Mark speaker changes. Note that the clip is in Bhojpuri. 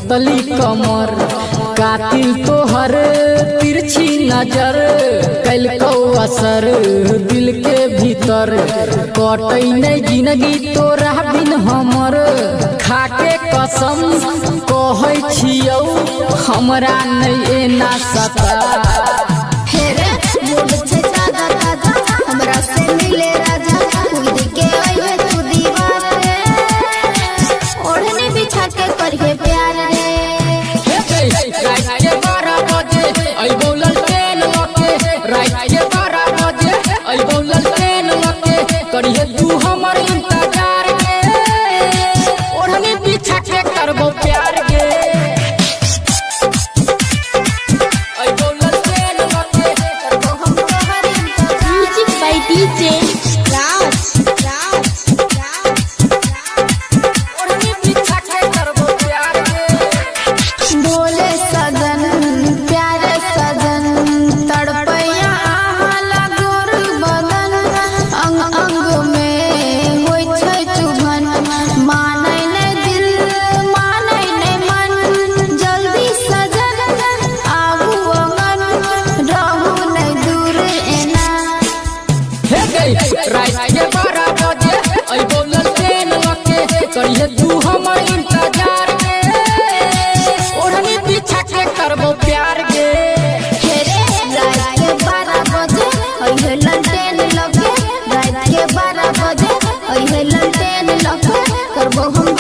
Speaker 1: पतली कमर कातिल तोहर तिरछी नजर कैलको असर दिल के भीतर कटै नहीं जिंदगी तोरा बिन हमर खाके कसम कहै छियौ हमरा नहीं एना सता। हमरा से मिले राजा खुद के आइए तू दीवार ओढ़ने बिछा के करके प्यार रे रात के 12 बजे अइबो ललटेन लके रात के 12 बजे अइबो ललटेन लके करिए तू हमर इंतजार के ओढ़ने बिछा के करबो प्यार के अइबो ललटेन लके करबो हम तोहर इंतजार। म्यूजिक बाय डीजे रात के 12 बजे अइबो ललटेन लके करिए तू हमर इंतजार के ओढ़नी बिछा के करबो प्यार के रात के 12 बजे अइबो ललटेन लके रात के 12 बजे अइबो ललटेन लके करबो हम